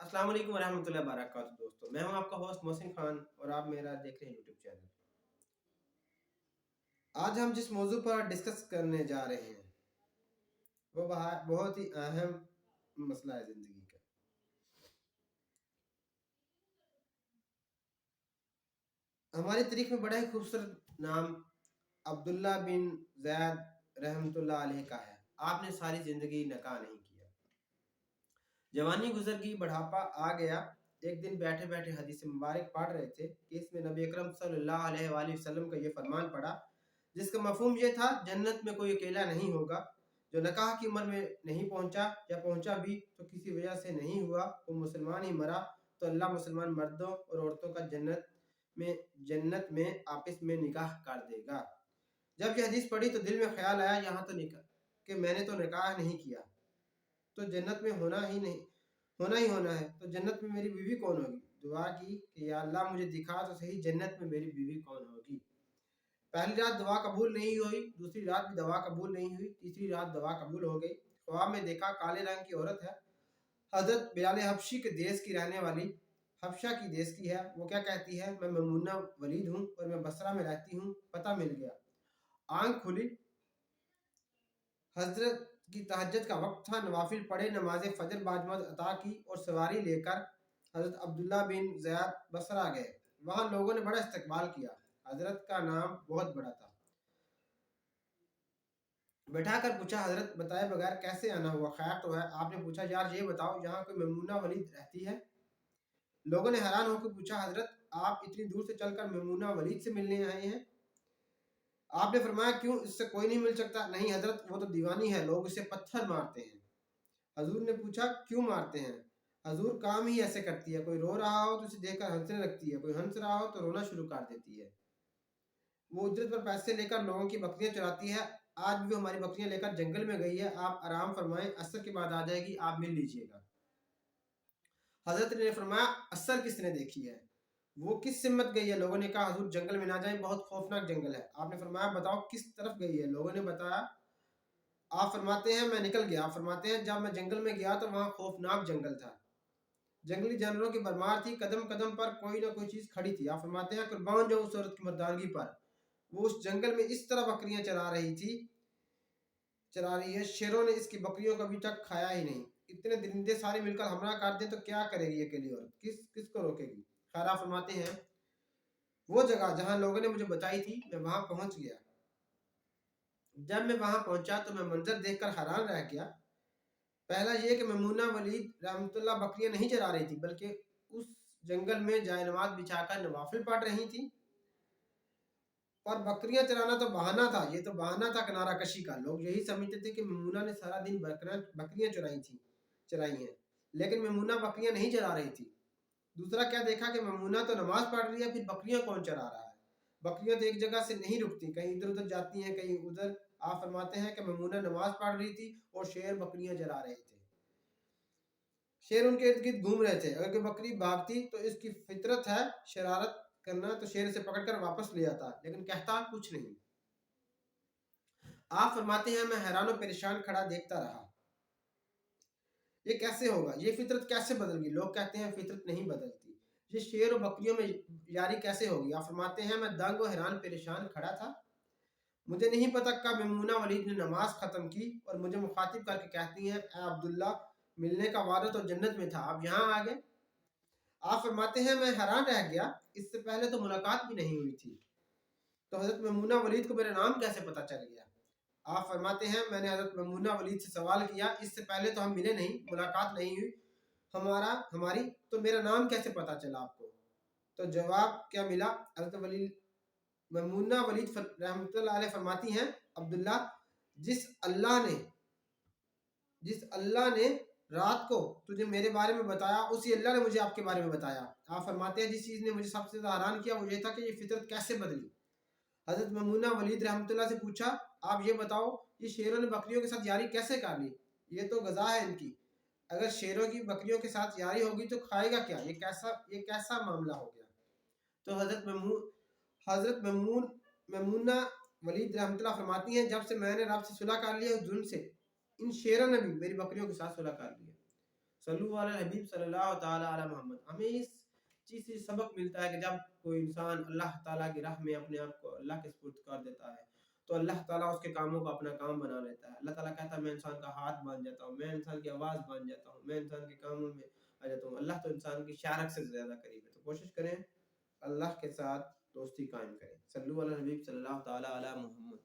السلام علیکم ورحمۃ اللہ وبرکاتہ دوستوں، میں ہوں آپ کا ہوسٹ محسن خان اور آپ میرا دیکھ رہے ہیں یوٹیوب چینل۔ آج ہم جس موضوع پر ڈسکس کرنے جا رہے ہیں وہ بہت ہی اہم مسئلہ ہے زندگی کا۔ ہماری تاریخ میں بڑا ہی خوبصورت نام عبداللہ بن زید رحمۃ اللہ علیہ کا ہے۔ آپ نے ساری زندگی نکاح نہیں کیا، جوانی گزر گئی، بڑھاپا آ گیا۔ ایک دن بیٹھے بیٹھے حدیث مبارک پڑھ رہے تھے کہ اس میں نبی اکرم صلی اللہ علیہ وآلہ وسلم کا یہ فرمان پڑا جس کا مفہوم یہ تھا جنت میں کوئی اکیلا نہیں ہوگا، جو نکاح کی عمر میں نہیں پہنچا یا پہنچا بھی تو کسی وجہ سے نہیں ہوا، وہ مسلمان ہی مرا تو اللہ مسلمان مردوں اور عورتوں کا جنت میں آپس میں نکاح کر دے گا۔ جب یہ حدیث پڑھی تو دل میں خیال آیا یہاں تو نکاح کہ میں نے تو نکاح نہیں کیا تو جنت میں ہونا ہی ہونا ہے، تو جنت میں میری بیوی کون ہوگی؟ دعا کی کہ یا اللہ مجھے دکھا تو صحیح جنت میں میری بیوی کون ہوگی۔ پہلی رات دعا قبول نہیں ہوئی، دوسری رات بھی دعا قبول نہیں ہوئی، تیسری رات دعا قبول ہو گئی۔ خواب میں دیکھا کالے رنگ کی عورت ہے، حضرت بلال حبشی کے دیس کی رہنے والی، حبشہ کی دیس کی ہے۔ وہ کیا کہتی ہے؟ میں میمونہ ولید ہوں اور میں بصرہ میں رہتی ہوں، پتہ مل گیا۔ آنکھ کھلی، حضرت کی تہجد کا وقت تھا، نوافل پڑھے، نماز فجر باجماعت عطا کی اور سواری لے کر حضرت عبداللہ بن زید بصرہ گئے۔ وہاں لوگوں نے بڑا استقبال کیا، حضرت کا نام بہت بڑا تھا۔ بٹھا کر پوچھا حضرت بتائے بغیر کیسے آنا ہوا؟ خیر تو ہے؟ آپ نے پوچھا یار یہ بتاؤ یہاں کوئی میمونہ ولید رہتی ہے؟ لوگوں نے حیران ہو کر پوچھا حضرت آپ اتنی دور سے چل کر میمونہ ولید سے ملنے آئے ہیں؟ آپ نے فرمایا کیوں، اس سے کوئی نہیں مل سکتا؟ نہیں حضرت وہ تو دیوانی ہے، لوگ اسے پتھر مارتے ہیں۔ حضور نے پوچھا کیوں مارتے ہیں؟ حضور کام ہی ایسے کرتی ہے، کوئی رو رہا ہو تو اسے دیکھ کر ہنسنے لگتی ہے، کوئی ہنس رہا ہو تو رونا شروع کر دیتی ہے۔ وہ اجرت پر پیسے لے کر لوگوں کی بکریاں چراتی ہے، آج بھی ہماری بکریاں لے کر جنگل میں گئی ہے، آپ آرام فرمائیں، عصر کے بعد آ جائے گی، آپ مل لیجئے گا۔ حضرت نے فرمایا عصر کس نے دیکھی ہے؟ وہ کس سمت گئی ہے؟ لوگوں نے کہا حضور جنگل میں نہ جائیں، بہت خوفناک جنگل ہے۔ آپ نے فرمایا بتاؤ کس طرف گئی ہے؟ لوگوں نے بتایا۔ آپ فرماتے ہیں میں نکل گیا۔ آپ فرماتے ہیں جب میں جنگل میں گیا تو وہاں خوفناک جنگل تھا، جنگلی جانوروں کی بھرمار تھی، قدم قدم پر کوئی نہ کوئی چیز کھڑی تھی۔ آپ فرماتے ہیں قربان جاؤں اس عورت کی مردانگی پر، وہ اس جنگل میں اس طرح بکریاں چرا رہی ہے، شیروں نے اس کی بکریوں کو ابھی تک کھایا ہی نہیں۔ اتنے درندے سارے مل کر حملہ کر دیں تو کیا کرے گی اکیلی عورت؟ کس کو روکے گی؟ خیر آپ فرماتے ہیں وہ جگہ جہاں لوگوں نے مجھے بتائی تھی میں وہاں پہنچ گیا۔ جب میں وہاں پہنچا تو میں منظر دیکھ کر حیران رہ گیا۔ پہلا یہ کہ میمونہ ولید رحمۃ اللہ بکریاں نہیں چرا رہی تھی بلکہ اس جنگل میں جائے نماز بچھا کر نوافل پڑھ رہی تھی، اور بکریاں چرانا تو بہانہ تھا، یہ تو بہانہ تھا کنارہ کشی کا۔ لوگ یہی سمجھتے تھے کہ میمونہ نے سارا دن بکریاں چرائی ہیں، لیکن میمونہ بکریاں نہیں چرا رہی تھی۔ دوسرا کیا دیکھا کہ میمونہ تو نماز پڑھ رہی ہے، پھر بکریاں کون چرا رہا ہے؟ بکریاں تو ایک جگہ سے نہیں رکتی، کہیں ادھر ادھر جاتی ہیں، کہیں ادھر۔ آپ فرماتے ہیں کہ میمونہ نماز پڑھ رہی تھی اور شیر بکریاں چرا رہے تھے، شیر ان کے ارد گرد گھوم رہے تھے۔ اگر کوئی بکری بھاگتی تو اس کی فطرت ہے شرارت کرنا، تو شیر اسے پکڑ کر واپس لے آتا، لیکن کہتا کچھ نہیں۔ آپ فرماتے ہیں میں حیران و پریشان کھڑا دیکھتا رہا، یہ کیسے ہوگا؟ یہ فطرت کیسے بدل گئی؟ لوگ کہتے ہیں فطرت نہیں بدلتی، یہ شیر و بکریوں میں یاری کیسے ہوگی؟ آپ فرماتے ہیں میں دنگ و حیران پریشان کھڑا تھا، مجھے نہیں پتا کب میمونہ ولید نے نماز ختم کی اور مجھے مخاطب کر کے کہتی ہیں اے عبداللہ ملنے کا وعدہ تو جنت میں تھا، آپ یہاں آ گئے۔ آپ فرماتے ہیں میں حیران رہ گیا، اس سے پہلے تو ملاقات بھی نہیں ہوئی تھی، تو حضرت میمونہ ولید کو میرا نام کیسے پتا چل گیا؟ آپ فرماتے ہیں میں نے حضرت میمونہ ولید سے سوال کیا، اس سے پہلے تو ہم ملے نہیں، ملاقات نہیں ہوئی ہماری، تو میرا نام کیسے پتا چلا آپ کو؟ تو جواب کیا ملا؟ حضرت میمونہ ولید رحمۃ اللہ علیہ فرماتی ہیں عبداللہ جس اللہ نے رات کو تجھے میرے بارے میں بتایا اسی اللہ نے مجھے آپ کے بارے میں بتایا۔ آپ فرماتے ہیں جس چیز نے مجھے سب سے زیادہ حیران کیا وہ یہ تھا کہ یہ فطرت کیسے بدلی۔ حضرت میمونہ ولید رحمۃ اللہ سے پوچھا آپ یہ بتاؤ یہ شیروں نے بکریوں کے ساتھ یاری کیسے کر لی؟ یہ تو غذا ہے ان کی، اگر شیروں کی بکریوں کے ساتھ یاری ہوگی تو کھائے گا کیا؟ یہ کیسا معاملہ ہو گیا؟ تو حضرت میمونہ ولید رحمۃ اللہ فرماتی ہیں جب سے میں نے رب سے صلح کر لیا اس ظلم سے، ان شیروں نے بھی میری بکریوں کے ساتھ صلح کر لیا۔ صلو علی الحبیب صلی اللہ تعالی علی محمد. ہمیں اس چیز سے سبق ملتا ہے کہ جب کوئی انسان اللہ تعالیٰ کی راہ میں اپنے آپ کو اللہ کے سپرد کر دیتا ہے تو اللہ تعالیٰ اس کے کاموں کو اپنا کام بنا لیتا ہے. اللہ تعالیٰ کہتا ہے میں انسان کا ہاتھ بن جاتا ہوں, میں انسان کی آواز بن جاتا ہوں, میں انسان کے کاموں میں آ جاتا ہوں. اللہ تو انسان کی شارک سے زیادہ قریب ہے. تو کوشش کریں اللہ کے ساتھ دوستی قائم کریں. صلو علی الحبیب صلی اللہ تعالی علی محمد.